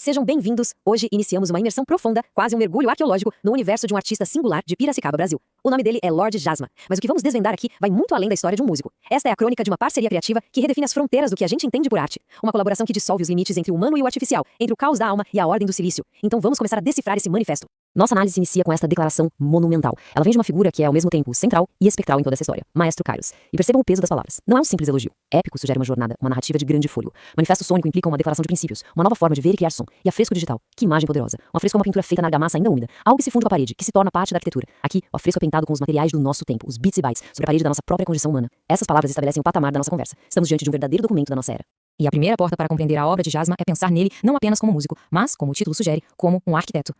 Sejam bem-vindos! Hoje iniciamos uma imersão profunda, quase um mergulho arqueológico, no universo de um artista singular de Piracicaba, Brasil. O nome dele é Lorde Jasma, mas o que vamos desvendar aqui vai muito além da história de um músico. Esta é a crônica de uma parceria criativa que redefine as fronteiras do que a gente entende por arte. Uma colaboração que dissolve os limites entre o humano e o artificial, entre o caos da alma e a ordem do silício. Então vamos começar a decifrar esse manifesto. Nossa análise se inicia com esta declaração monumental. Ela vem de uma figura que é ao mesmo tempo central e espectral em toda essa história, Maestro Kairos. E percebam o peso das palavras. Não é um simples elogio. Épico sugere uma jornada, uma narrativa de grande fôlego. Manifesto sônico implica uma declaração de princípios, uma nova forma de ver e criar som. E afresco digital, que imagem poderosa. Um afresco é uma pintura feita na argamassa ainda úmida, algo que se funde com a parede, que se torna parte da arquitetura. Aqui, o afresco é pintado com os materiais do nosso tempo, os bits e bytes, sobre a parede da nossa própria condição humana. Essas palavras estabelecem o patamar da nossa conversa. Estamos diante de um verdadeiro documento da nossa era. E a primeira porta para compreender a obra de Jasma é pensar nele não apenas como músico, mas, como o título sugere, como um arquiteto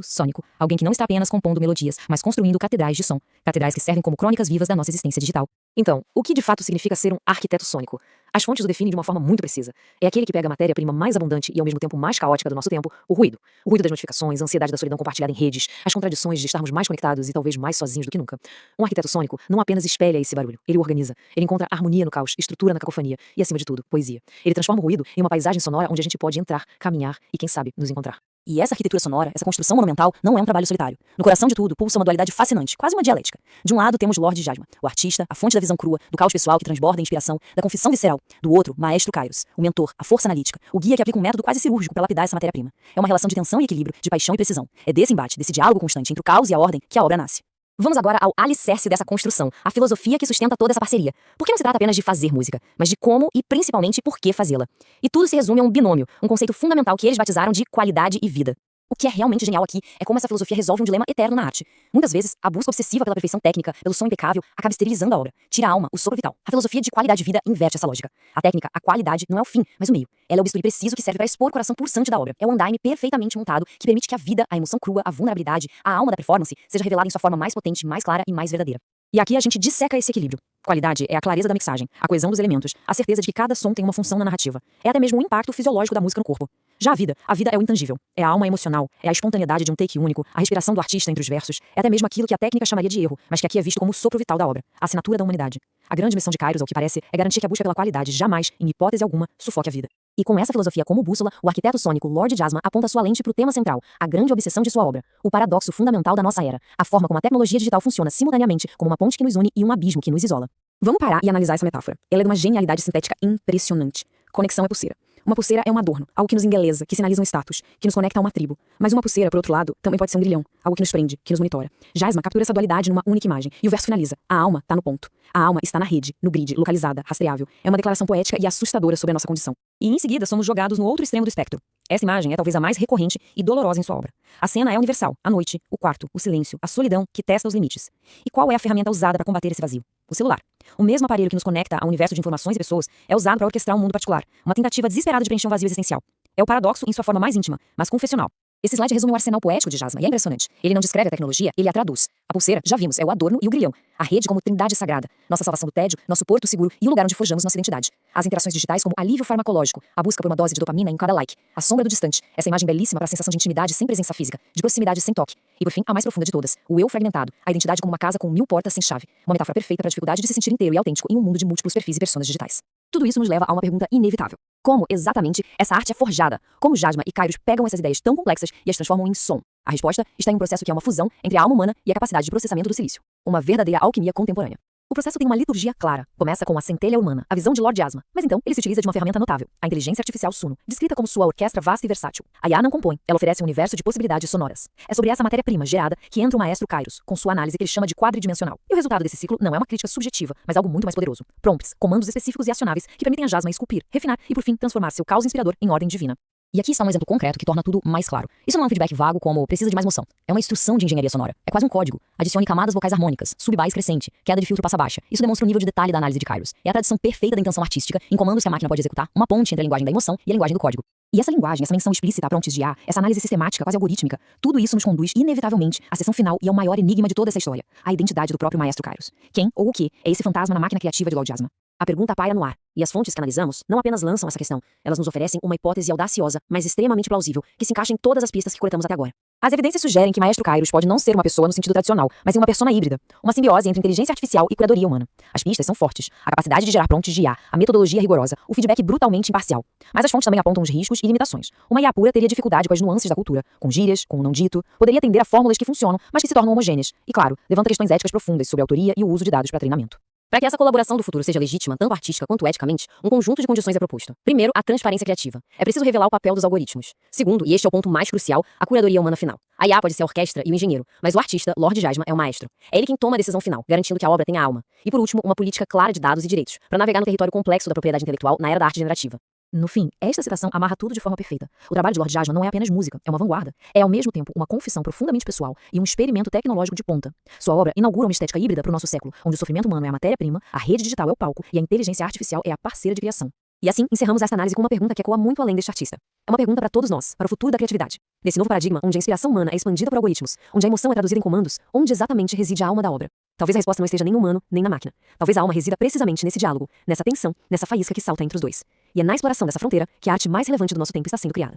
sônico, alguém que não está apenas compondo melodias, mas construindo catedrais de som, catedrais que servem como crônicas vivas da nossa existência digital. Então, o que de fato significa ser um arquiteto sônico? As fontes o definem de uma forma muito precisa. É aquele que pega a matéria-prima mais abundante e ao mesmo tempo mais caótica do nosso tempo, o ruído. O ruído das notificações, a ansiedade da solidão compartilhada em redes, as contradições de estarmos mais conectados e talvez mais sozinhos do que nunca. Um arquiteto sônico não apenas espelha esse barulho, ele o organiza. Ele encontra harmonia no caos, estrutura na cacofonia e, acima de tudo, poesia. Ele transforma o ruído em uma paisagem sonora onde a gente pode entrar, caminhar e, quem sabe, nos encontrar. E essa arquitetura sonora, essa construção monumental, não é um trabalho solitário. No coração de tudo, pulsa uma dualidade fascinante, quase uma dialética. De um lado temos Lorde Jasma, o artista, a fonte da visão crua, do caos pessoal que transborda a inspiração, da confissão visceral. Do outro, Maestro Kairos, o mentor, a força analítica, o guia que aplica um método quase cirúrgico para lapidar essa matéria-prima. É uma relação de tensão e equilíbrio, de paixão e precisão. É desse embate, desse diálogo constante entre o caos e a ordem, que a obra nasce. Vamos agora ao alicerce dessa construção, a filosofia que sustenta toda essa parceria. Porque não se trata apenas de fazer música, mas de como e principalmente por que fazê-la. E tudo se resume a um binômio, um conceito fundamental que eles batizaram de qualidade e vida. O que é realmente genial aqui é como essa filosofia resolve um dilema eterno na arte. Muitas vezes, a busca obsessiva pela perfeição técnica, pelo som impecável, acaba esterilizando a obra, tira a alma, o sopro vital. A filosofia de qualidade de vida inverte essa lógica. A técnica, a qualidade, não é o fim, mas o meio. Ela é o bisturi preciso que serve para expor o coração pulsante da obra. É o andaime perfeitamente montado que permite que a vida, a emoção crua, a vulnerabilidade, a alma da performance seja revelada em sua forma mais potente, mais clara e mais verdadeira. E aqui a gente disseca esse equilíbrio. Qualidade é a clareza da mixagem, a coesão dos elementos, a certeza de que cada som tem uma função na narrativa. É até mesmo o impacto fisiológico da música no corpo. Já a vida é o intangível, é a alma emocional, é a espontaneidade de um take único, a respiração do artista entre os versos, é até mesmo aquilo que a técnica chamaria de erro, mas que aqui é visto como o sopro vital da obra, a assinatura da humanidade. A grande missão de Kairos, ao que parece, é garantir que a busca pela qualidade jamais, em hipótese alguma, sufoque a vida. E com essa filosofia como bússola, o arquiteto sônico Lorde Jasma aponta sua lente para o tema central, a grande obsessão de sua obra, o paradoxo fundamental da nossa era, a forma como a tecnologia digital funciona simultaneamente como uma ponte que nos une e um abismo que nos isola. Vamos parar e analisar essa metáfora. Ela é de uma genialidade sintética impressionante. Conexão é pulseira. Uma pulseira é um adorno, algo que nos embeleza, que sinaliza um status, que nos conecta a uma tribo. Mas uma pulseira, por outro lado, também pode ser um grilhão, algo que nos prende, que nos monitora. Jasma captura essa dualidade numa única imagem, e o verso finaliza. A alma tá no ponto. A alma está na rede, no grid, localizada, rastreável. É uma declaração poética e assustadora sobre a nossa condição. E em seguida somos jogados no outro extremo do espectro. Essa imagem é talvez a mais recorrente e dolorosa em sua obra. A cena é universal, a noite, o quarto, o silêncio, a solidão que testa os limites. E qual é a ferramenta usada para combater esse vazio? O celular. O mesmo aparelho que nos conecta ao universo de informações e pessoas é usado para orquestrar um mundo particular, uma tentativa desesperada de preencher um vazio existencial. É o paradoxo em sua forma mais íntima, mas confessional. Esse slide resume o arsenal poético de Jasma e é impressionante. Ele não descreve a tecnologia, ele a traduz. A pulseira, já vimos, é o adorno e o grilhão. A rede como trindade sagrada, nossa salvação do tédio, nosso porto seguro e o lugar onde forjamos nossa identidade. As interações digitais como alívio farmacológico, a busca por uma dose de dopamina em cada like, a sombra do distante, essa imagem belíssima para a sensação de intimidade sem presença física, de proximidade sem toque. E por fim, a mais profunda de todas, o eu fragmentado, a identidade como uma casa com 1000 portas sem chave. Uma metáfora perfeita para a dificuldade de se sentir inteiro e autêntico em um mundo de múltiplos perfis e personas digitais. Tudo isso nos leva a uma pergunta inevitável. Como, exatamente, essa arte é forjada? Como Jasma e Kairos pegam essas ideias tão complexas e as transformam em som? A resposta está em um processo que é uma fusão entre a alma humana e a capacidade de processamento do silício. Uma verdadeira alquimia contemporânea. O processo tem uma liturgia clara. Começa com a centelha humana, a visão de Lorde Jasma. Mas então, ele se utiliza de uma ferramenta notável, a inteligência artificial Suno, descrita como sua orquestra vasta e versátil. A IA não compõe, ela oferece um universo de possibilidades sonoras. É sobre essa matéria-prima gerada que entra o maestro Kairos, com sua análise que ele chama de quadridimensional. E o resultado desse ciclo não é uma crítica subjetiva, mas algo muito mais poderoso. Prompts, comandos específicos e acionáveis que permitem a Jasma esculpir, refinar e, por fim, transformar seu caos inspirador em ordem divina. E aqui está um exemplo concreto que torna tudo mais claro. Isso não é um feedback vago como precisa de mais moção. É uma instrução de engenharia sonora. É quase um código. Adicione camadas vocais harmônicas, sub-bass crescente, queda de filtro passa-baixa. Isso demonstra o nível de detalhe da análise de Kairos. É a tradição perfeita da intenção artística, em comandos que a máquina pode executar, uma ponte entre a linguagem da emoção e a linguagem do código. E essa linguagem, essa menção explícita a prompts de IA, essa análise sistemática, quase algorítmica, tudo isso nos conduz inevitavelmente à seção final e ao maior enigma de toda essa história, a identidade do próprio maestro Kairos. Quem ou o que é esse fantasma na máquina criativa de Lorde Jasma? A pergunta paira no ar, e as fontes que analisamos não apenas lançam essa questão, elas nos oferecem uma hipótese audaciosa, mas extremamente plausível, que se encaixa em todas as pistas que coletamos até agora. As evidências sugerem que Maestro Kairos pode não ser uma pessoa no sentido tradicional, mas sim uma persona híbrida, uma simbiose entre inteligência artificial e curadoria humana. As pistas são fortes, a capacidade de gerar prompts de IA, a metodologia rigorosa, o feedback brutalmente imparcial. Mas as fontes também apontam os riscos e limitações. Uma IA pura teria dificuldade com as nuances da cultura, com gírias, com o não dito, poderia tender a fórmulas que funcionam, mas que se tornam homogêneas. E claro, levanta questões éticas profundas sobre a autoria e o uso de dados para treinamento. Para que essa colaboração do futuro seja legítima, tanto artística quanto eticamente, um conjunto de condições é proposto. Primeiro, a transparência criativa. É preciso revelar o papel dos algoritmos. Segundo, e este é o ponto mais crucial, a curadoria humana final. A IA pode ser a orquestra e o engenheiro, mas o artista, Lord Jasma, é o maestro. É ele quem toma a decisão final, garantindo que a obra tenha alma. E por último, uma política clara de dados e direitos, para navegar no território complexo da propriedade intelectual na era da arte generativa. No fim, esta citação amarra tudo de forma perfeita. O trabalho de Lord Jasma não é apenas música, é uma vanguarda. É ao mesmo tempo uma confissão profundamente pessoal e um experimento tecnológico de ponta. Sua obra inaugura uma estética híbrida para o nosso século, onde o sofrimento humano é a matéria-prima, a rede digital é o palco e a inteligência artificial é a parceira de criação. E assim, encerramos essa análise com uma pergunta que ecoa muito além deste artista. É uma pergunta para todos nós, para o futuro da criatividade. Nesse novo paradigma, onde a inspiração humana é expandida por algoritmos, onde a emoção é traduzida em comandos, onde exatamente reside a alma da obra? Talvez a resposta não esteja nem no humano, nem na máquina. Talvez a alma resida precisamente nesse diálogo, nessa tensão, nessa faísca que salta entre os dois. E é na exploração dessa fronteira que a arte mais relevante do nosso tempo está sendo criada.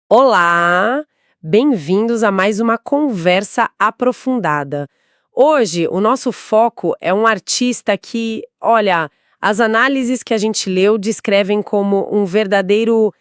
Olá! Bem-vindos a mais uma conversa aprofundada. Hoje, o nosso foco é um artista que, olha, as análises que a gente leu descrevem como um verdadeiro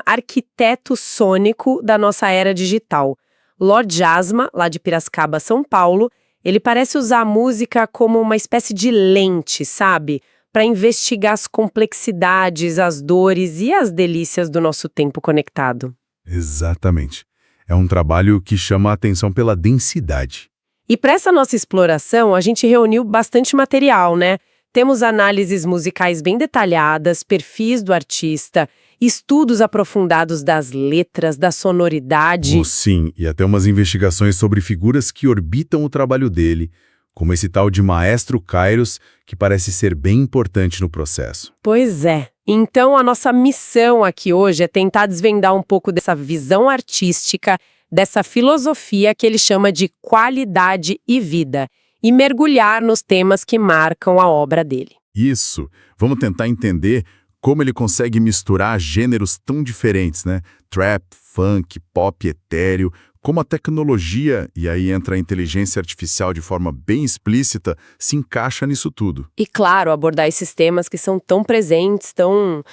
arquiteto sônico da nossa era digital. Lord Jasma, lá de Piracicaba, São Paulo, ele parece usar a música como uma espécie de lente, sabe? Para investigar as complexidades, as dores e as delícias do nosso tempo conectado. Exatamente. É um trabalho que chama a atenção pela densidade. E para essa nossa exploração, a gente reuniu bastante material, né? Temos análises musicais bem detalhadas, perfis do artista, estudos aprofundados das letras, da sonoridade. Sim, e até umas investigações sobre figuras que orbitam o trabalho dele, como esse tal de Maestro Kairos, que parece ser bem importante no processo. Pois é. Então, a nossa missão aqui hoje é tentar desvendar um pouco dessa visão artística, dessa filosofia que ele chama de qualidade e vida, e mergulhar nos temas que marcam a obra dele. Isso. Vamos tentar entender como ele consegue misturar gêneros tão diferentes, né? Trap, funk, pop etéreo, como a tecnologia, e aí entra a inteligência artificial de forma bem explícita, se encaixa nisso tudo. E, claro, abordar esses temas que são tão presentes, tão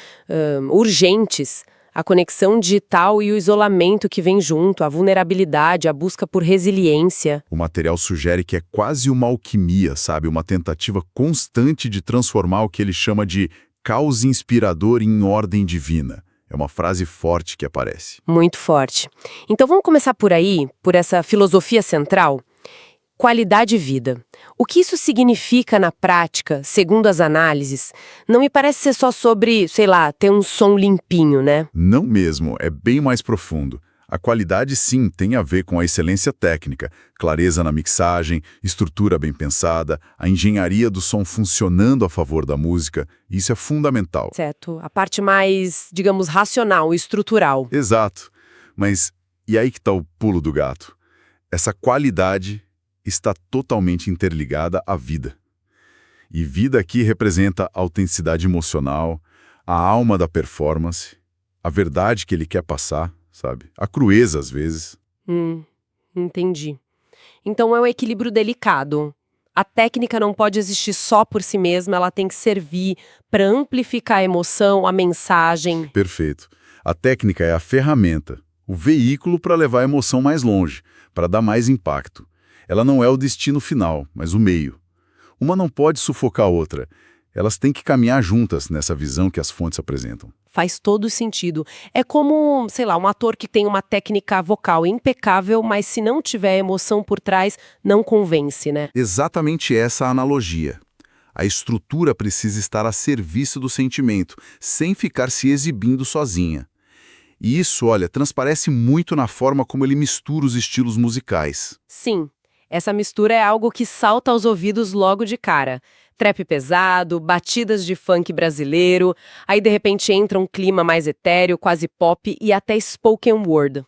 urgentes. A conexão digital e o isolamento que vem junto, a vulnerabilidade, a busca por resiliência. O material sugere que é quase uma alquimia, sabe? Uma tentativa constante de transformar o que ele chama de caos inspirador em ordem divina. É uma frase forte que aparece. Muito forte. Então vamos começar por aí, por essa filosofia central? Qualidade e vida. O que isso significa na prática, segundo as análises, não me parece ser só sobre, sei lá, ter um som limpinho, né? Não mesmo, é bem mais profundo. A qualidade, sim, tem a ver com a excelência técnica, clareza na mixagem, estrutura bem pensada, a engenharia do som funcionando a favor da música. Isso é fundamental. Certo. A parte mais, digamos, racional, estrutural. Exato. Mas e aí que está o pulo do gato? Essa qualidade está totalmente interligada à vida. E vida aqui representa a autenticidade emocional, a alma da performance, a verdade que ele quer passar, sabe? A crueza, às vezes. Entendi. Então é um equilíbrio delicado. A técnica não pode existir só por si mesma, ela tem que servir para amplificar a emoção, a mensagem. Perfeito. A técnica é a ferramenta, o veículo para levar a emoção mais longe, para dar mais impacto. Ela não é o destino final, mas o meio. Uma não pode sufocar a outra. Elas têm que caminhar juntas nessa visão que as fontes apresentam. Faz todo sentido. É como, sei lá, um ator que tem uma técnica vocal impecável, mas se não tiver emoção por trás, não convence, né? Exatamente essa a analogia. A estrutura precisa estar a serviço do sentimento, sem ficar se exibindo sozinha. E isso, olha, transparece muito na forma como ele mistura os estilos musicais. Sim. Essa mistura é algo que salta aos ouvidos logo de cara. Trap pesado, batidas de funk brasileiro, aí de repente entra um clima mais etéreo, quase pop e até spoken word.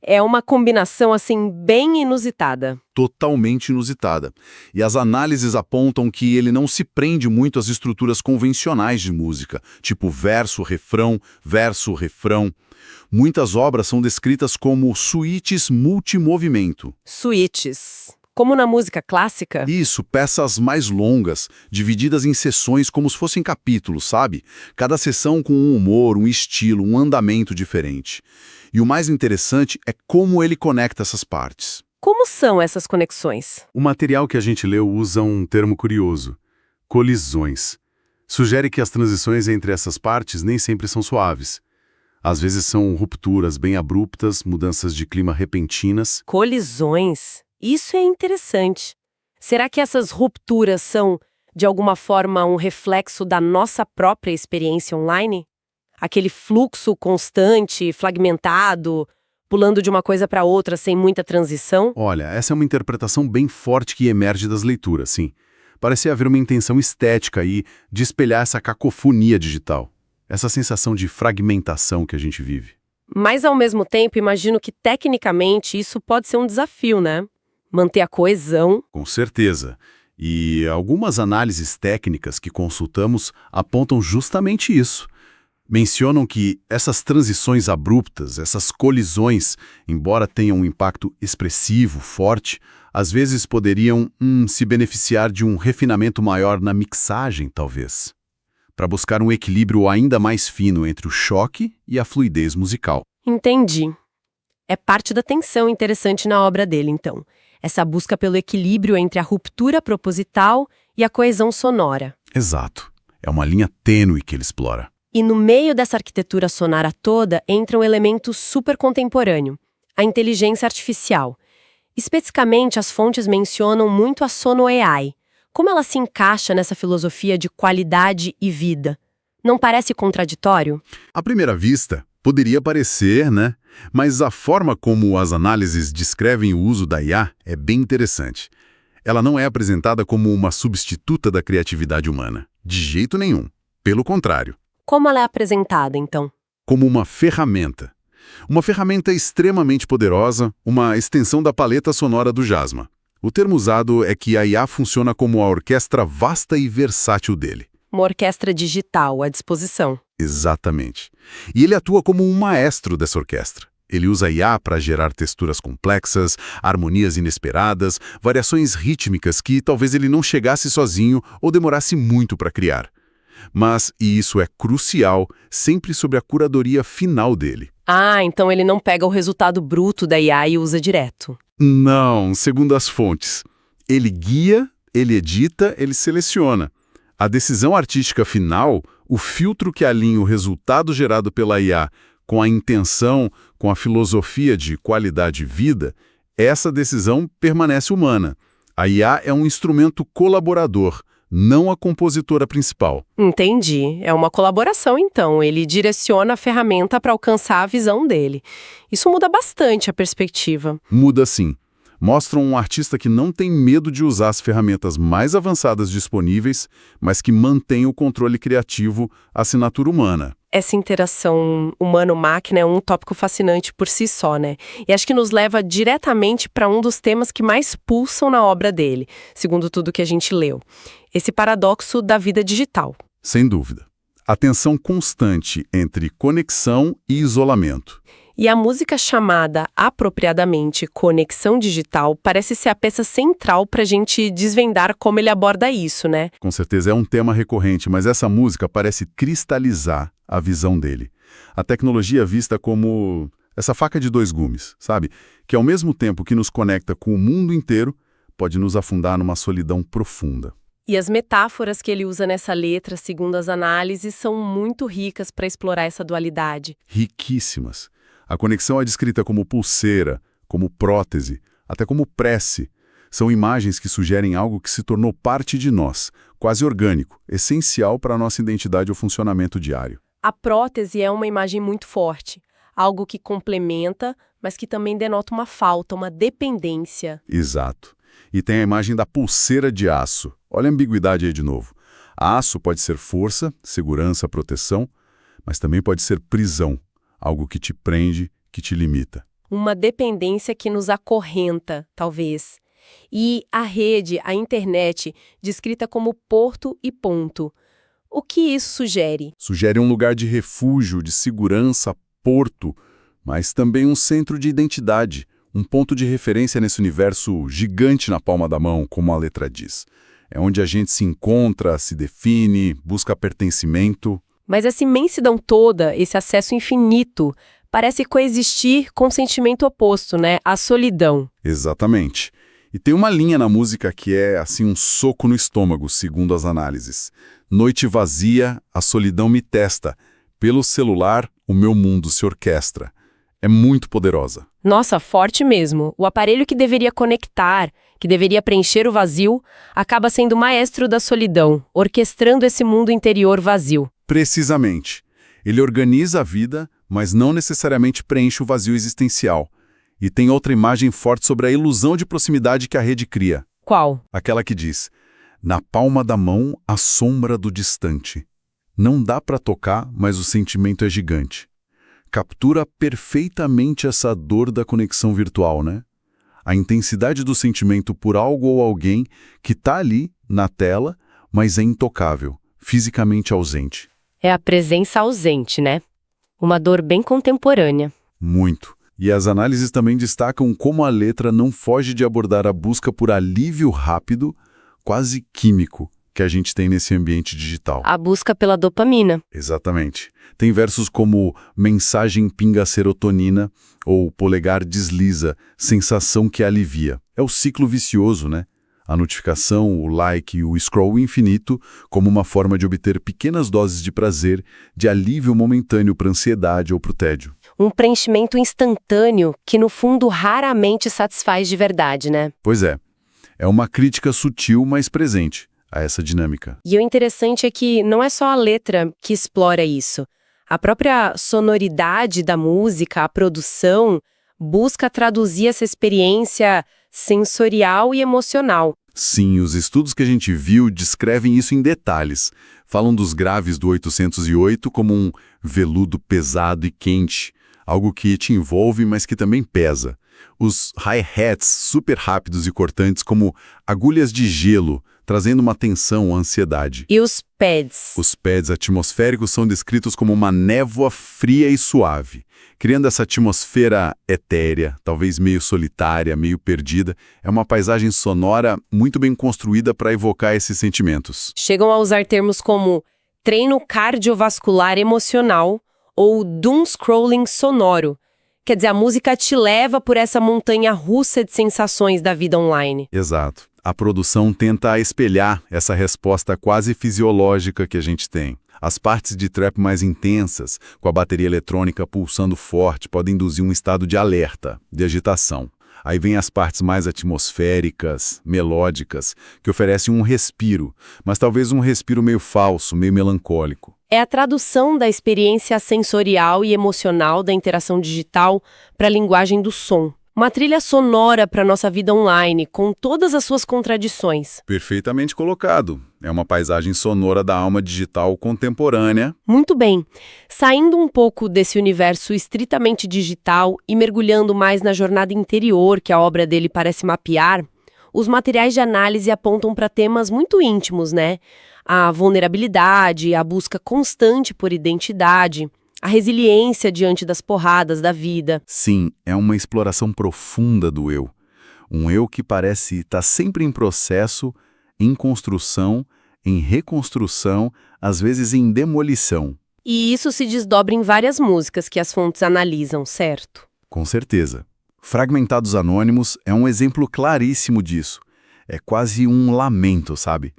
É uma combinação, assim, bem inusitada. Totalmente inusitada. E as análises apontam que ele não se prende muito às estruturas convencionais de música, tipo verso, refrão, verso, refrão. Muitas obras são descritas como suítes multimovimento. Suítes. Como na música clássica? Isso, peças mais longas, divididas em sessões como se fossem capítulos, sabe? Cada sessão com um humor, um estilo, um andamento diferente. E o mais interessante é como ele conecta essas partes. Como são essas conexões? O material que a gente leu usa um termo curioso: colisões. Sugere que as transições entre essas partes nem sempre são suaves. Às vezes são rupturas bem abruptas, mudanças de clima repentinas. Colisões. Isso é interessante. Será que essas rupturas são, de alguma forma, um reflexo da nossa própria experiência online? Aquele fluxo constante, fragmentado, pulando de uma coisa para outra sem muita transição? Olha, essa é uma interpretação bem forte que emerge das leituras, sim. Parece haver uma intenção estética aí de espelhar essa cacofonia digital, essa sensação de fragmentação que a gente vive. Mas, ao mesmo tempo, imagino que, tecnicamente, isso pode ser um desafio, né? Manter a coesão. Com certeza. E algumas análises técnicas que consultamos apontam justamente isso. Mencionam que essas transições abruptas, essas colisões, embora tenham um impacto expressivo, forte, às vezes poderiam se beneficiar de um refinamento maior na mixagem, talvez, para buscar um equilíbrio ainda mais fino entre o choque e a fluidez musical. Entendi. É parte da tensão interessante na obra dele, então. Essa busca pelo equilíbrio entre a ruptura proposital e a coesão sonora. Exato. É uma linha tênue que ele explora. E no meio dessa arquitetura sonora toda entra um elemento super contemporâneo, a inteligência artificial. Especificamente, as fontes mencionam muito a Sono AI. Como ela se encaixa nessa filosofia de qualidade e vida? Não parece contraditório? À primeira vista, poderia parecer, né? Mas a forma como as análises descrevem o uso da IA é bem interessante. Ela não é apresentada como uma substituta da criatividade humana. De jeito nenhum. Pelo contrário. Como ela é apresentada, então? Como uma ferramenta. Uma ferramenta extremamente poderosa, uma extensão da paleta sonora do Jasma. O termo usado é que a IA funciona como a orquestra vasta e versátil dele. Uma orquestra digital à disposição. Exatamente. E ele atua como um maestro dessa orquestra. Ele usa a IA para gerar texturas complexas, harmonias inesperadas, variações rítmicas que talvez ele não chegasse sozinho ou demorasse muito para criar. Mas, e isso é crucial, sempre sob a curadoria final dele. Ah, então ele não pega o resultado bruto da IA e usa direto. Não, segundo as fontes. Ele guia, ele edita, ele seleciona. A decisão artística final, o filtro que alinha o resultado gerado pela IA com a intenção, com a filosofia de qualidade de vida, essa decisão permanece humana. A IA é um instrumento colaborador, não a compositora principal. Entendi. É uma colaboração, então. Ele direciona a ferramenta para alcançar a visão dele. Isso muda bastante a perspectiva. Muda sim. Mostra um artista que não tem medo de usar as ferramentas mais avançadas disponíveis, mas que mantém o controle criativo, a assinatura humana. Essa interação humano-máquina é um tópico fascinante por si só, né? E acho que nos leva diretamente para um dos temas que mais pulsam na obra dele, segundo tudo que a gente leu. Esse paradoxo da vida digital. Sem dúvida. A tensão constante entre conexão e isolamento. E a música chamada, apropriadamente, Conexão Digital, parece ser a peça central para a gente desvendar como ele aborda isso, né? Com certeza é um tema recorrente, mas essa música parece cristalizar a visão dele. A tecnologia vista como essa faca de dois gumes, sabe? Que ao mesmo tempo que nos conecta com o mundo inteiro, pode nos afundar numa solidão profunda. E as metáforas que ele usa nessa letra, segundo as análises, são muito ricas para explorar essa dualidade. Riquíssimas. A conexão é descrita como pulseira, como prótese, até como prece. São imagens que sugerem algo que se tornou parte de nós, quase orgânico, essencial para a nossa identidade ou funcionamento diário. A prótese é uma imagem muito forte, algo que complementa, mas que também denota uma falta, uma dependência. Exato. E tem a imagem da pulseira de aço. Olha a ambiguidade aí de novo. Aço pode ser força, segurança, proteção, mas também pode ser prisão. Algo que te prende, que te limita. Uma dependência que nos acorrenta, talvez. E a rede, a internet, descrita como porto e ponto. O que isso sugere? Sugere um lugar de refúgio, de segurança, porto, mas também um centro de identidade, um ponto de referência nesse universo gigante na palma da mão, como a letra diz. É onde a gente se encontra, se define, busca pertencimento. Mas essa imensidão toda, esse acesso infinito, parece coexistir com o sentimento oposto, né? A solidão. Exatamente. E tem uma linha na música que é, assim, um soco no estômago, segundo as análises. Noite vazia, a solidão me testa. Pelo celular, o meu mundo se orquestra. É muito poderosa. Nossa, forte mesmo. O aparelho que deveria conectar, que deveria preencher o vazio, acaba sendo o maestro da solidão, orquestrando esse mundo interior vazio. Precisamente. Ele organiza a vida, mas não necessariamente preenche o vazio existencial. E tem outra imagem forte sobre a ilusão de proximidade que a rede cria. Qual? Aquela que diz, na palma da mão, a sombra do distante. Não dá para tocar, mas o sentimento é gigante. Captura perfeitamente essa dor da conexão virtual, né? A intensidade do sentimento por algo ou alguém que está ali, na tela, mas é intocável, fisicamente ausente. É a presença ausente, né? Uma dor bem contemporânea. Muito. E as análises também destacam como a letra não foge de abordar a busca por alívio rápido, quase químico, que a gente tem nesse ambiente digital. A busca pela dopamina. Exatamente. Tem versos como mensagem pinga serotonina ou polegar desliza, sensação que alivia. É o ciclo vicioso, né? A notificação, o like e o scroll infinito como uma forma de obter pequenas doses de prazer, de alívio momentâneo para a ansiedade ou para o tédio. Um preenchimento instantâneo que, no fundo, raramente satisfaz de verdade, né? Pois é. É uma crítica sutil, mas presente a essa dinâmica. E o interessante é que não é só a letra que explora isso. A própria sonoridade da música, a produção, busca traduzir essa experiência sensorial e emocional. Sim, os estudos que a gente viu descrevem isso em detalhes. Falam dos graves do 808 como um veludo pesado e quente, algo que te envolve, mas que também pesa. Os hi-hats super rápidos e cortantes como agulhas de gelo, trazendo uma tensão, ansiedade. E os pads? Os pads atmosféricos são descritos como uma névoa fria e suave, criando essa atmosfera etérea, talvez meio solitária, meio perdida. É uma paisagem sonora muito bem construída para evocar esses sentimentos. Chegam a usar termos como treino cardiovascular emocional ou doom scrolling sonoro. Quer dizer, a música te leva por essa montanha russa de sensações da vida online. Exato. A produção tenta espelhar essa resposta quase fisiológica que a gente tem. As partes de trap mais intensas, com a bateria eletrônica pulsando forte, podem induzir um estado de alerta, de agitação. Aí vem as partes mais atmosféricas, melódicas, que oferecem um respiro, mas talvez um respiro meio falso, meio melancólico. É a tradução da experiência sensorial e emocional da interação digital para a linguagem do som. Uma trilha sonora para a nossa vida online, com todas as suas contradições. Perfeitamente colocado. É uma paisagem sonora da alma digital contemporânea. Muito bem. Saindo um pouco desse universo estritamente digital e mergulhando mais na jornada interior que a obra dele parece mapear, os materiais de análise apontam para temas muito íntimos, né? A vulnerabilidade, a busca constante por identidade, a resiliência diante das porradas da vida. Sim, é uma exploração profunda do eu. Um eu que parece estar sempre em processo, em construção, em reconstrução, às vezes em demolição. E isso se desdobra em várias músicas que as fontes analisam, certo? Com certeza. Fragmentados Anônimos é um exemplo claríssimo disso. É quase um lamento, sabe?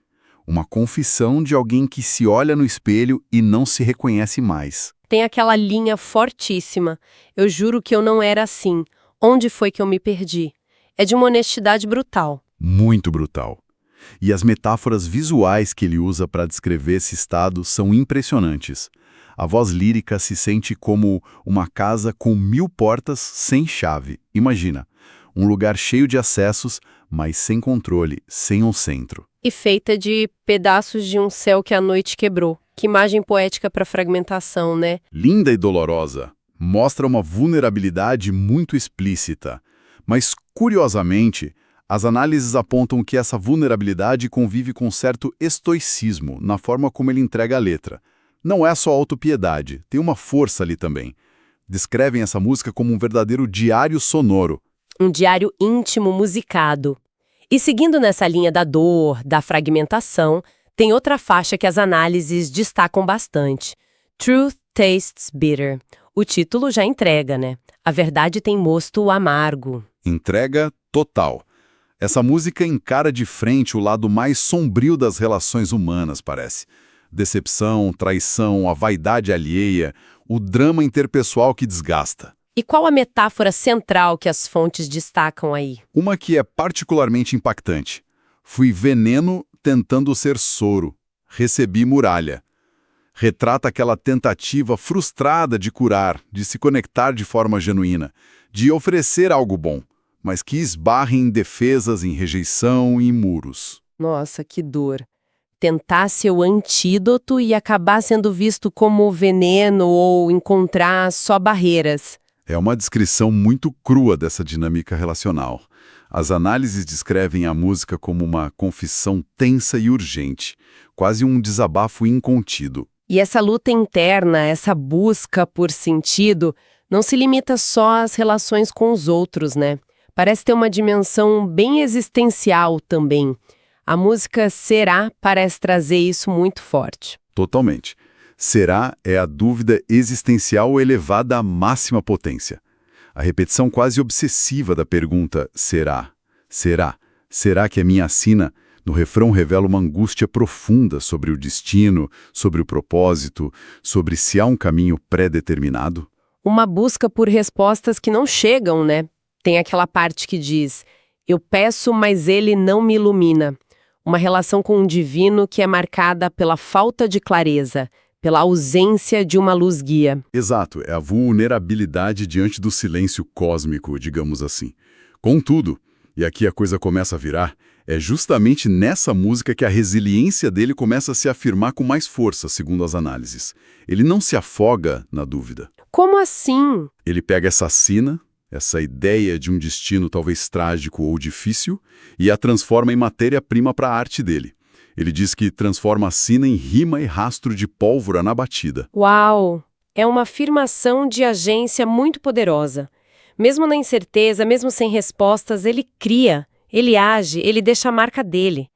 Uma confissão de alguém que se olha no espelho e não se reconhece mais. Tem aquela linha fortíssima. Eu juro que eu não era assim. Onde foi que eu me perdi? É de uma honestidade brutal. Muito brutal. E as metáforas visuais que ele usa para descrever esse estado são impressionantes. A voz lírica se sente como uma casa com 1000 portas sem chave. Imagina, um lugar cheio de acessos, mas sem controle, sem um centro. E feita de pedaços de um céu que a noite quebrou. Que imagem poética para fragmentação, né? Linda e dolorosa, Mostra uma vulnerabilidade muito explícita. Mas, curiosamente, as análises apontam que essa vulnerabilidade convive com certo estoicismo na forma como ele entrega a letra. Não é só autopiedade, tem uma força ali também. Descrevem essa música como um verdadeiro diário sonoro. Um diário íntimo musicado. E seguindo nessa linha da dor, da fragmentação, tem outra faixa que as análises destacam bastante. Truth Tastes Bitter. O título já entrega, né? A verdade tem mosto amargo. Entrega total. Essa música encara de frente o lado mais sombrio das relações humanas, parece. Decepção, traição, a vaidade alheia, o drama interpessoal que desgasta. E qual a metáfora central que as fontes destacam aí? Uma que é particularmente impactante. Fui veneno tentando ser soro. Recebi muralha. Retrata aquela tentativa frustrada de curar, de se conectar de forma genuína, de oferecer algo bom, mas que esbarra em defesas, em rejeição e em muros. Nossa, que dor. Tentar ser o antídoto e acabar sendo visto como veneno ou encontrar só barreiras. É uma descrição muito crua dessa dinâmica relacional. As análises descrevem a música como uma confissão tensa e urgente, quase um desabafo incontido. E essa luta interna, essa busca por sentido, não se limita só às relações com os outros, né? Parece ter uma dimensão bem existencial também. A música Será parece trazer isso muito forte. Totalmente. Será é a dúvida existencial elevada à máxima potência. A repetição quase obsessiva da pergunta será? Será? Será que a minha sina? No refrão revela uma angústia profunda sobre o destino, sobre o propósito, sobre se há um caminho pré-determinado. Uma busca por respostas que não chegam, né? Tem aquela parte que diz, eu peço, mas ele não me ilumina. Uma relação com o divino que é marcada pela falta de clareza, pela ausência de uma luz guia. Exato, é a vulnerabilidade diante do silêncio cósmico, digamos assim. Contudo, e aqui a coisa começa a virar, é justamente nessa música que a resiliência dele começa a se afirmar com mais força, segundo as análises. Ele não se afoga na dúvida. Como assim? Ele pega essa sina, essa ideia de um destino talvez trágico ou difícil, e a transforma em matéria-prima para a arte dele. Ele diz que transforma a sina em rima e rastro de pólvora na batida. Uau! É uma afirmação de agência muito poderosa. Mesmo na incerteza, mesmo sem respostas, ele cria, ele age, ele deixa a marca dele.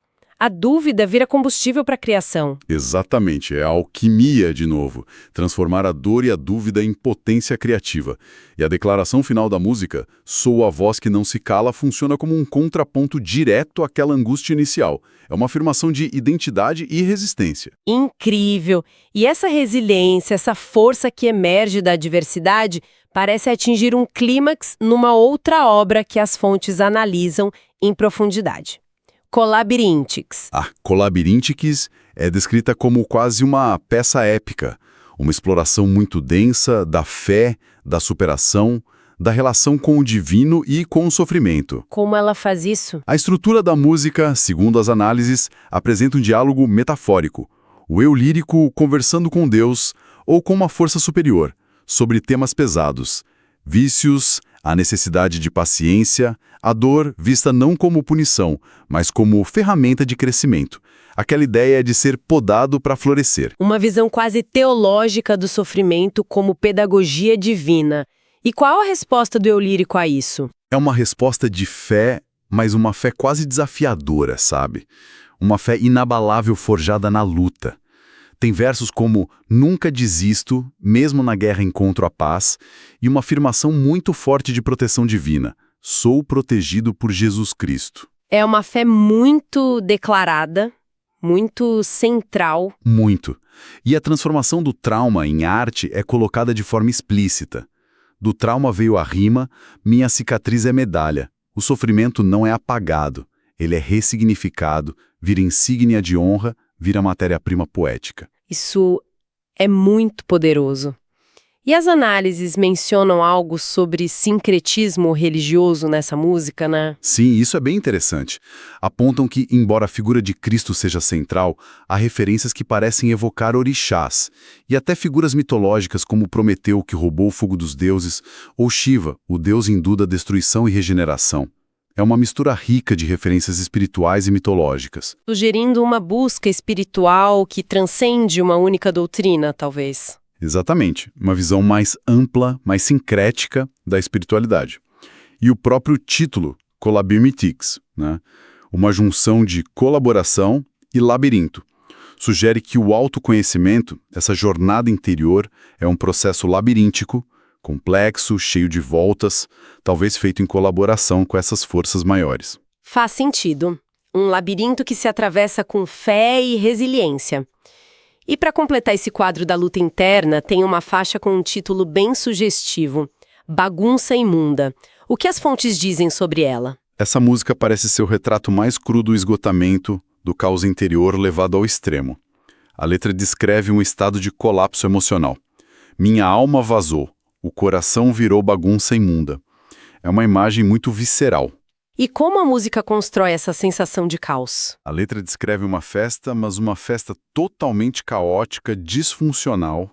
A dúvida vira combustível para a criação. Exatamente, é a alquimia de novo, transformar a dor e a dúvida em potência criativa. E a declaração final da música, sou a voz que não se cala, funciona como um contraponto direto àquela angústia inicial. É uma afirmação de identidade e resistência. Incrível! E essa resiliência, essa força que emerge da adversidade, parece atingir um clímax numa outra obra que as fontes analisam em profundidade. Colabirintix. A Colabirintix é descrita como quase uma peça épica, uma exploração muito densa da fé, da superação, da relação com o divino e com o sofrimento. Como ela faz isso? A estrutura da música, segundo as análises, apresenta um diálogo metafórico, o eu lírico conversando com Deus ou com uma força superior, sobre temas pesados, vícios, a necessidade de paciência, a dor vista não como punição, mas como ferramenta de crescimento. Aquela ideia de ser podado para florescer. Uma visão quase teológica do sofrimento como pedagogia divina. E qual a resposta do eu lírico a isso? É uma resposta de fé, mas uma fé quase desafiadora, sabe? Uma fé inabalável forjada na luta. Tem versos como nunca desisto, mesmo na guerra encontro a paz, e uma afirmação muito forte de proteção divina. Sou protegido por Jesus Cristo. É uma fé muito declarada, muito central. Muito. E a transformação do trauma em arte é colocada de forma explícita. Do trauma veio a rima, minha cicatriz é medalha. O sofrimento não é apagado, ele é ressignificado, vira insígnia de honra, vira matéria-prima poética. Isso é muito poderoso. E as análises mencionam algo sobre sincretismo religioso nessa música, né? Sim, isso é bem interessante. Apontam que, embora a figura de Cristo seja central, há referências que parecem evocar orixás, e até figuras mitológicas como Prometeu, que roubou o fogo dos deuses, ou Shiva, o deus hindu da destruição e regeneração. É uma mistura rica de referências espirituais e mitológicas. Sugerindo uma busca espiritual que transcende uma única doutrina, talvez. Exatamente, uma visão mais ampla, mais sincrética da espiritualidade. E o próprio título, Colabirmitics, né? Uma junção de colaboração e labirinto, sugere que o autoconhecimento, essa jornada interior, é um processo labiríntico, complexo, cheio de voltas, talvez feito em colaboração com essas forças maiores. Faz sentido. Um labirinto que se atravessa com fé e resiliência. E para completar esse quadro da luta interna, tem uma faixa com um título bem sugestivo, Bagunça Imunda. O que as fontes dizem sobre ela? Essa música parece ser o retrato mais cru do esgotamento, do caos interior levado ao extremo. A letra descreve um estado de colapso emocional. Minha alma vazou, o coração virou bagunça imunda. É uma imagem muito visceral. E como a música constrói essa sensação de caos? A letra descreve uma festa, mas uma festa totalmente caótica, disfuncional.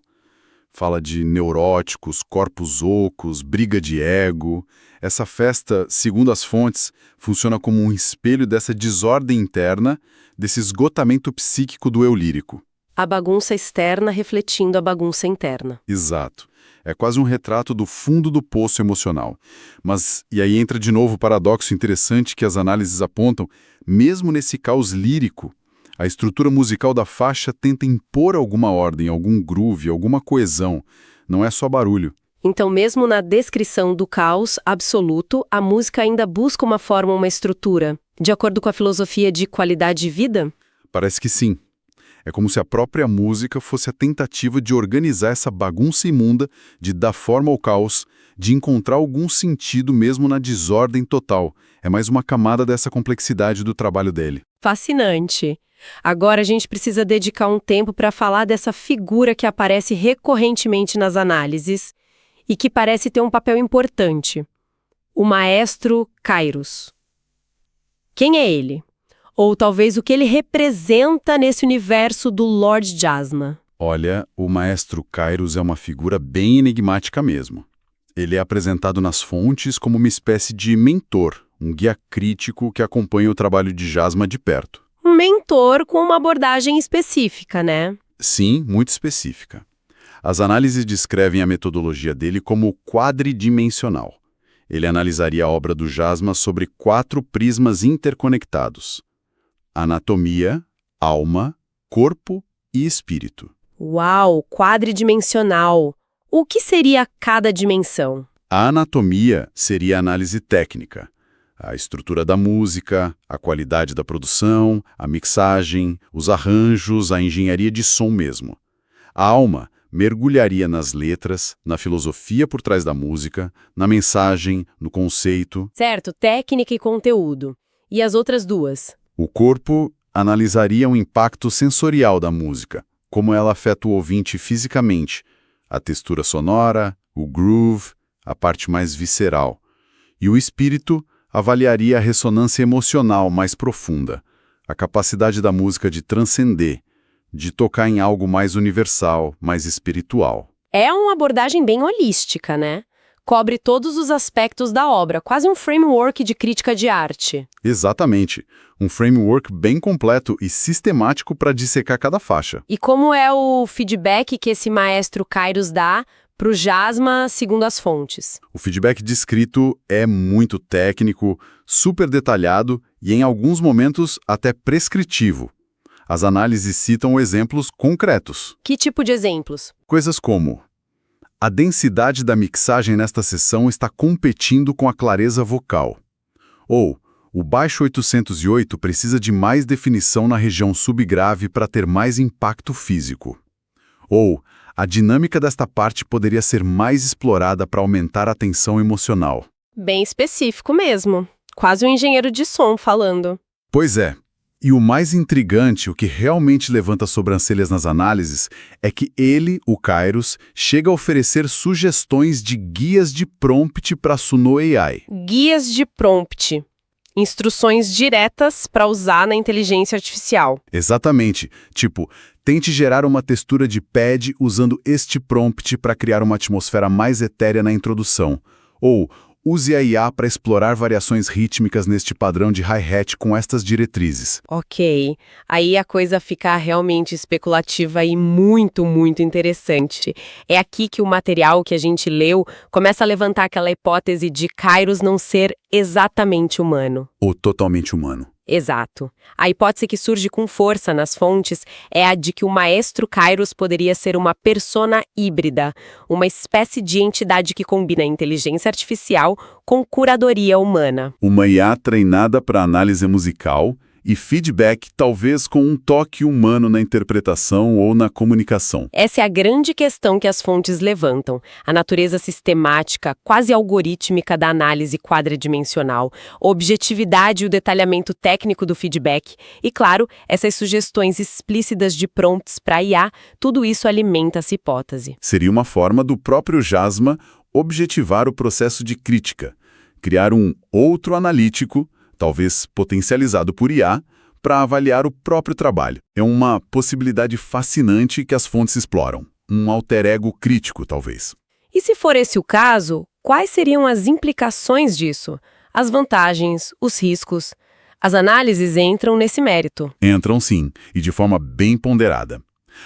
Fala de neuróticos, corpos ocos, briga de ego. Essa festa, segundo as fontes, funciona como um espelho dessa desordem interna, desse esgotamento psíquico do eu lírico. A bagunça externa refletindo a bagunça interna. Exato. É quase um retrato do fundo do poço emocional. Mas, e aí entra de novo o paradoxo interessante que as análises apontam, mesmo nesse caos lírico, a estrutura musical da faixa tenta impor alguma ordem, algum groove, alguma coesão. Não é só barulho. Então, mesmo na descrição do caos absoluto, a música ainda busca uma forma, uma estrutura, de acordo com a filosofia de qualidade de vida? Parece que sim. É como se a própria música fosse a tentativa de organizar essa bagunça imunda, de dar forma ao caos, de encontrar algum sentido mesmo na desordem total. É mais uma camada dessa complexidade do trabalho dele. Fascinante. Agora a gente precisa dedicar um tempo para falar dessa figura que aparece recorrentemente nas análises e que parece ter um papel importante. O maestro Kairos. Quem é ele? Ou talvez o que ele representa nesse universo do Lord Jasma. Olha, o maestro Kairos é uma figura bem enigmática mesmo. Ele é apresentado nas fontes como uma espécie de mentor, um guia crítico que acompanha o trabalho de Jasma de perto. Um mentor com uma abordagem específica, né? Sim, muito específica. As análises descrevem a metodologia dele como quadridimensional. Ele analisaria a obra do Jasma sobre 4 prismas interconectados: anatomia, alma, corpo e espírito. Uau, quadridimensional. O que seria cada dimensão? A anatomia seria a análise técnica. A estrutura da música, a qualidade da produção, a mixagem, os arranjos, a engenharia de som mesmo. A alma mergulharia nas letras, na filosofia por trás da música, na mensagem, no conceito. Certo, técnica e conteúdo. E as outras duas? O corpo analisaria o impacto sensorial da música, como ela afeta o ouvinte fisicamente, a textura sonora, o groove, a parte mais visceral. E o espírito avaliaria a ressonância emocional mais profunda, a capacidade da música de transcender, de tocar em algo mais universal, mais espiritual. É uma abordagem bem holística, né? Cobre todos os aspectos da obra, quase um framework de crítica de arte. Exatamente. Um framework bem completo e sistemático para dissecar cada faixa. E como é o feedback que esse maestro Kairos dá para o Jasma, segundo as fontes? O feedback descrito é muito técnico, super detalhado e, em alguns momentos, até prescritivo. As análises citam exemplos concretos. Que tipo de exemplos? Coisas como: a densidade da mixagem nesta sessão está competindo com a clareza vocal. Ou, o baixo 808 precisa de mais definição na região subgrave para ter mais impacto físico. Ou, a dinâmica desta parte poderia ser mais explorada para aumentar a tensão emocional. Bem específico mesmo. Quase um engenheiro de som falando. Pois é. E o mais intrigante, o que realmente levanta sobrancelhas nas análises, é que ele, o Kairos, chega a oferecer sugestões de guias de prompt para Suno AI. Guias de prompt. Instruções diretas para usar na inteligência artificial. Exatamente. Tipo, tente gerar uma textura de pad usando este prompt para criar uma atmosfera mais etérea na introdução. Ou, use a IA para explorar variações rítmicas neste padrão de hi-hat com estas diretrizes. Ok, aí a coisa fica realmente especulativa e muito, muito interessante. É aqui que o material que a gente leu começa a levantar aquela hipótese de Kairos não ser exatamente humano. Ou totalmente humano. Exato. A hipótese que surge com força nas fontes é a de que o maestro Kairos poderia ser uma persona híbrida, uma espécie de entidade que combina inteligência artificial com curadoria humana. Uma IA treinada para análise musical e feedback, talvez com um toque humano na interpretação ou na comunicação. Essa é a grande questão que as fontes levantam. A natureza sistemática, quase algorítmica da análise quadridimensional, a objetividade e o detalhamento técnico do feedback e, claro, essas sugestões explícitas de prompts para IA, tudo isso alimenta essa hipótese. Seria uma forma do próprio Jasma objetivar o processo de crítica, criar um outro analítico, talvez potencializado por IA, para avaliar o próprio trabalho. É uma possibilidade fascinante que as fontes exploram. Um alter ego crítico, talvez. E se for esse o caso, quais seriam as implicações disso? As vantagens, os riscos? As análises entram nesse mérito. Entram sim, e de forma bem ponderada.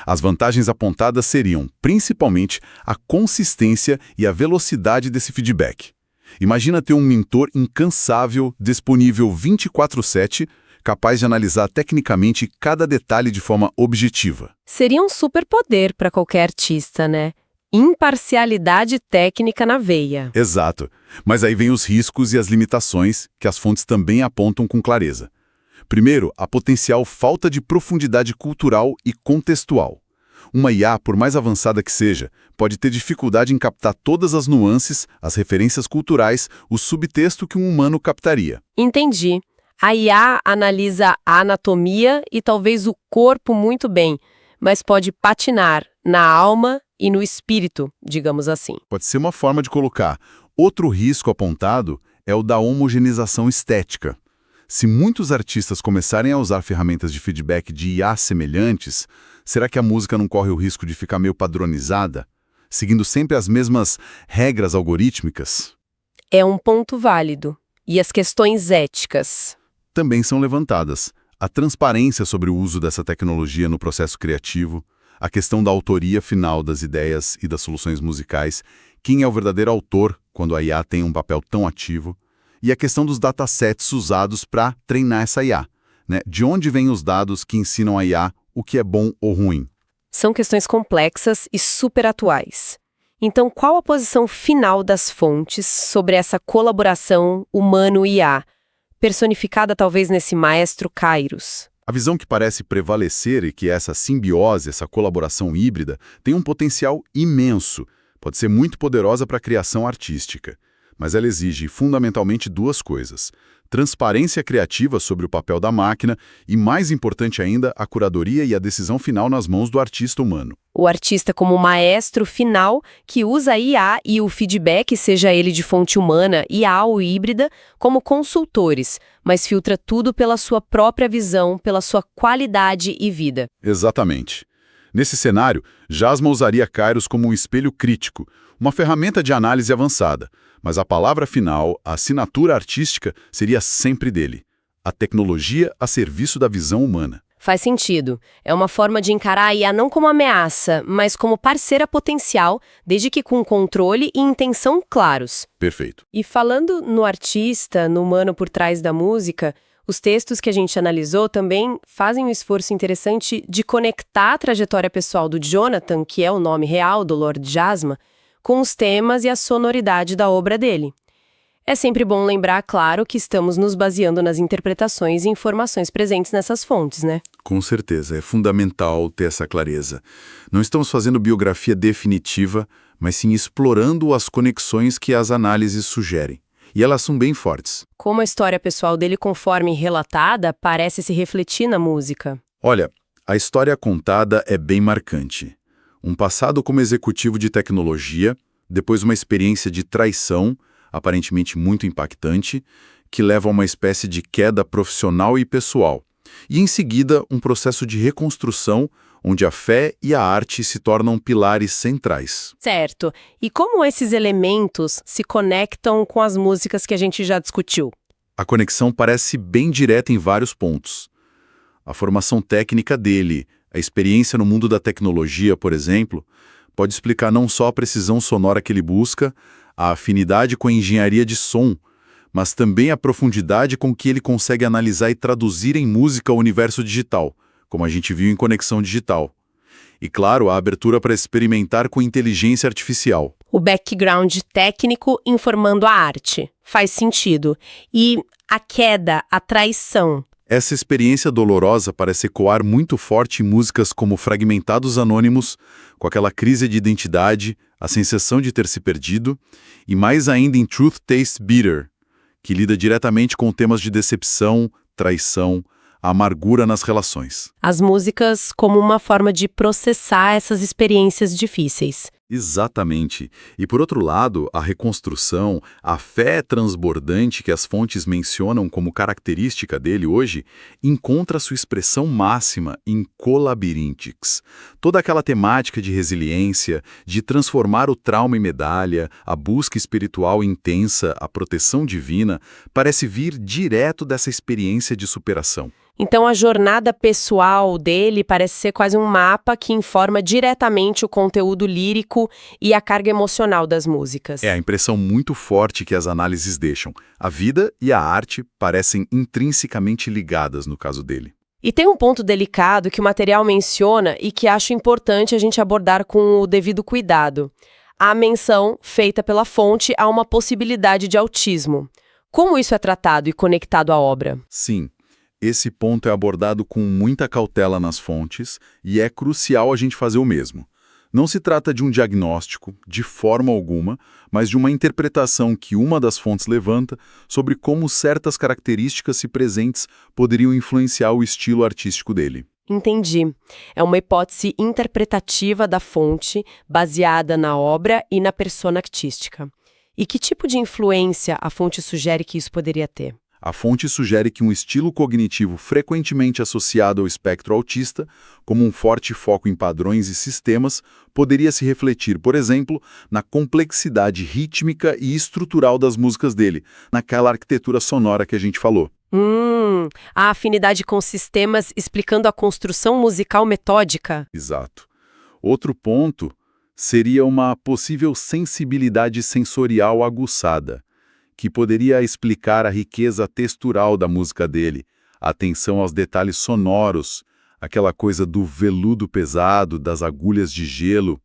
As vantagens apontadas seriam, principalmente, a consistência e a velocidade desse feedback. Imagina ter um mentor incansável, disponível 24/7, capaz de analisar tecnicamente cada detalhe de forma objetiva. Seria um superpoder para qualquer artista, né? Imparcialidade técnica na veia. Exato. Mas aí vem os riscos e as limitações, que as fontes também apontam com clareza. Primeiro, a potencial falta de profundidade cultural e contextual. Uma IA, por mais avançada que seja, pode ter dificuldade em captar todas as nuances, as referências culturais, o subtexto que um humano captaria. Entendi. A IA analisa a anatomia e talvez o corpo muito bem, mas pode patinar na alma e no espírito, digamos assim. Pode ser uma forma de colocar. Outro risco apontado é o da homogeneização estética. Se muitos artistas começarem a usar ferramentas de feedback de IA semelhantes, será que a música não corre o risco de ficar meio padronizada, seguindo sempre as mesmas regras algorítmicas? É um ponto válido. E as questões éticas? Também são levantadas. A transparência sobre o uso dessa tecnologia no processo criativo, a questão da autoria final das ideias e das soluções musicais, quem é o verdadeiro autor quando a IA tem um papel tão ativo, e a questão dos datasets usados para treinar essa IA, né? De onde vêm os dados que ensinam a IA o que é bom ou ruim? São questões complexas e super atuais. Então, qual a posição final das fontes sobre essa colaboração humano-IA, personificada talvez nesse maestro Kairos? A visão que parece prevalecer é que essa simbiose, essa colaboração híbrida, tem um potencial imenso, pode ser muito poderosa para a criação artística. Mas ela exige fundamentalmente duas coisas: transparência criativa sobre o papel da máquina e, mais importante ainda, a curadoria e a decisão final nas mãos do artista humano. O artista como maestro final que usa a IA e o feedback, seja ele de fonte humana, IA ou híbrida, como consultores, mas filtra tudo pela sua própria visão, pela sua qualidade e vida. Exatamente. Nesse cenário, Jasma usaria Kairos como um espelho crítico, uma ferramenta de análise avançada, mas a palavra final, a assinatura artística, seria sempre dele. A tecnologia a serviço da visão humana. Faz sentido. É uma forma de encarar a IA não como ameaça, mas como parceira potencial, desde que com controle e intenção claros. Perfeito. E falando no artista, no humano por trás da música, os textos que a gente analisou também fazem um esforço interessante de conectar a trajetória pessoal do Jonathan, que é o nome real do Lord Jasma, com os temas e a sonoridade da obra dele. É sempre bom lembrar, claro, que estamos nos baseando nas interpretações e informações presentes nessas fontes, né? Com certeza, é fundamental ter essa clareza. Não estamos fazendo biografia definitiva, mas sim explorando as conexões que as análises sugerem. e elas são bem fortes. Como a história pessoal dele, conforme relatada, parece se refletir na música. Olha, a história contada é bem marcante. Um passado como executivo de tecnologia, depois uma experiência de traição, aparentemente muito impactante, que leva a uma espécie de queda profissional e pessoal. E em seguida, um processo de reconstrução, onde a fé e a arte se tornam pilares centrais. Certo. E como esses elementos se conectam com as músicas que a gente já discutiu? A conexão parece bem direta em vários pontos. A formação técnica dele, a experiência no mundo da tecnologia, por exemplo, pode explicar não só a precisão sonora que ele busca, a afinidade com a engenharia de som, mas também a profundidade com que ele consegue analisar e traduzir em música o universo digital, como a gente viu em Conexão Digital. E, claro, a abertura para experimentar com inteligência artificial. O background técnico informando a arte. Faz sentido. E a queda, a traição. Essa experiência dolorosa parece ecoar muito forte em músicas como Fragmentados Anônimos, com aquela crise de identidade, a sensação de ter se perdido, e mais ainda em Truth Tastes Bitter, que lida diretamente com temas de decepção, traição, a amargura nas relações. As músicas como uma forma de processar essas experiências difíceis. Exatamente. E por outro lado, a reconstrução, a fé transbordante que as fontes mencionam como característica dele hoje, encontra sua expressão máxima em Colabirintix. Toda aquela temática de resiliência, de transformar o trauma em medalha, a busca espiritual intensa, a proteção divina, parece vir direto dessa experiência de superação. Então a jornada pessoal dele parece ser quase um mapa que informa diretamente o conteúdo lírico e a carga emocional das músicas. É a impressão muito forte que as análises deixam. A vida e a arte parecem intrinsecamente ligadas no caso dele. E tem um ponto delicado que o material menciona e que acho importante a gente abordar com o devido cuidado. A menção feita pela fonte a uma possibilidade de autismo. Como isso é tratado e conectado à obra? Sim. Esse ponto é abordado com muita cautela nas fontes e é crucial a gente fazer o mesmo. Não se trata de um diagnóstico, de forma alguma, mas de uma interpretação que uma das fontes levanta sobre como certas características se presentes poderiam influenciar o estilo artístico dele. Entendi. É uma hipótese interpretativa da fonte, baseada na obra e na persona artística. E que tipo de influência a fonte sugere que isso poderia ter? A fonte sugere que um estilo cognitivo frequentemente associado ao espectro autista, como um forte foco em padrões e sistemas, poderia se refletir, por exemplo, na complexidade rítmica e estrutural das músicas dele, naquela arquitetura sonora que a gente falou. A afinidade com sistemas explicando a construção musical metódica. Exato. Outro ponto seria uma possível sensibilidade sensorial aguçada, que poderia explicar a riqueza textural da música dele, a atenção aos detalhes sonoros, aquela coisa do veludo pesado, das agulhas de gelo,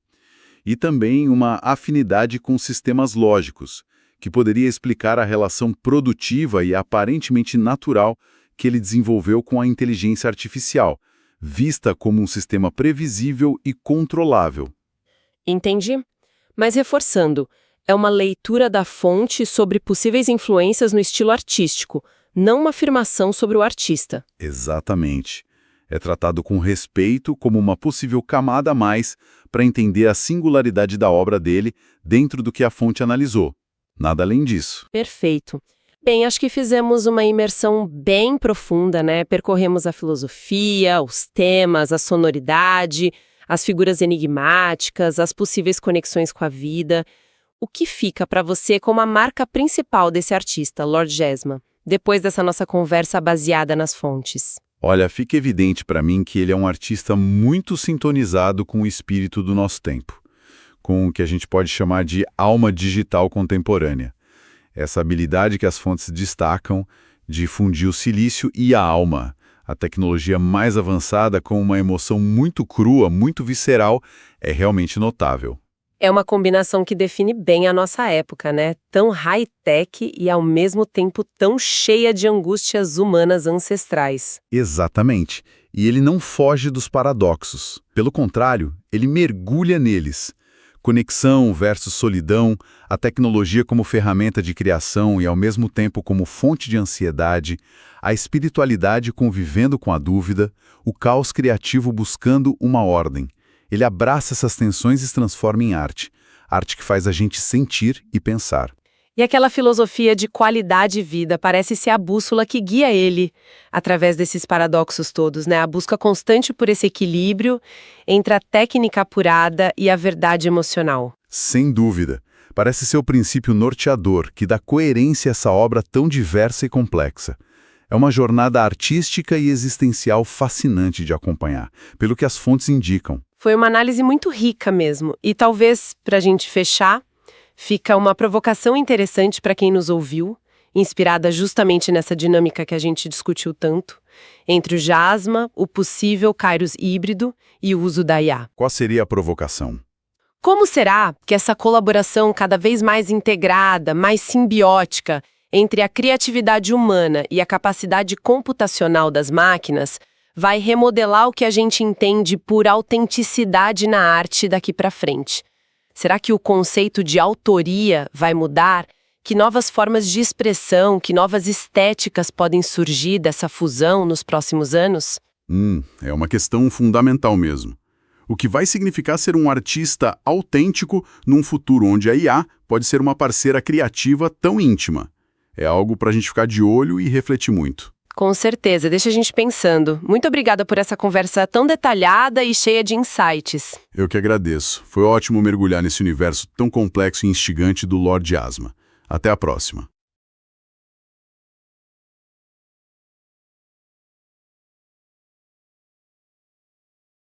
e também uma afinidade com sistemas lógicos, que poderia explicar a relação produtiva e aparentemente natural que ele desenvolveu com a inteligência artificial, vista como um sistema previsível e controlável. Entendi. Mas reforçando, é uma leitura da fonte sobre possíveis influências no estilo artístico, não uma afirmação sobre o artista. Exatamente. É tratado com respeito como uma possível camada a mais para entender a singularidade da obra dele dentro do que a fonte analisou. Nada além disso. Perfeito. Bem, acho que fizemos uma imersão bem profunda, né? Percorremos a filosofia, os temas, a sonoridade, as figuras enigmáticas, as possíveis conexões com a vida. O que fica para você como a marca principal desse artista, Lord Jasma, depois dessa nossa conversa baseada nas fontes? Olha, fica evidente para mim que ele é um artista muito sintonizado com o espírito do nosso tempo, com o que a gente pode chamar de alma digital contemporânea. Essa habilidade que as fontes destacam de fundir o silício e a alma, a tecnologia mais avançada com uma emoção muito crua, muito visceral, é realmente notável. É uma combinação que define bem a nossa época, né? Tão high-tech e ao mesmo tempo tão cheia de angústias humanas ancestrais. Exatamente. E ele não foge dos paradoxos. Pelo contrário, ele mergulha neles. Conexão versus solidão, a tecnologia como ferramenta de criação e ao mesmo tempo como fonte de ansiedade, a espiritualidade convivendo com a dúvida, o caos criativo buscando uma ordem. Ele abraça essas tensões e se transforma em arte. Arte que faz a gente sentir e pensar. E aquela filosofia de qualidade de vida parece ser a bússola que guia ele através desses paradoxos todos, né? A busca constante por esse equilíbrio entre a técnica apurada e a verdade emocional. Sem dúvida. Parece ser o princípio norteador que dá coerência a essa obra tão diversa e complexa. É uma jornada artística e existencial fascinante de acompanhar, pelo que as fontes indicam. Foi uma análise muito rica mesmo. E talvez, para a gente fechar, fica uma provocação interessante para quem nos ouviu, inspirada justamente nessa dinâmica que a gente discutiu tanto, entre o Jasma, o possível Kairos híbrido e o uso da IA. Qual seria a provocação? Como será que essa colaboração cada vez mais integrada, mais simbiótica, entre a criatividade humana e a capacidade computacional das máquinas vai remodelar o que a gente entende por autenticidade na arte daqui para frente? Será que o conceito de autoria vai mudar? Que novas formas de expressão, que novas estéticas podem surgir dessa fusão nos próximos anos? É uma questão fundamental mesmo. O que vai significar ser um artista autêntico num futuro onde a IA pode ser uma parceira criativa tão íntima? É algo para a gente ficar de olho e refletir muito. Com certeza, deixa a gente pensando. Muito obrigada por essa conversa tão detalhada e cheia de insights. Eu que agradeço. Foi ótimo mergulhar nesse universo tão complexo e instigante do Lord Jasma. Até a próxima.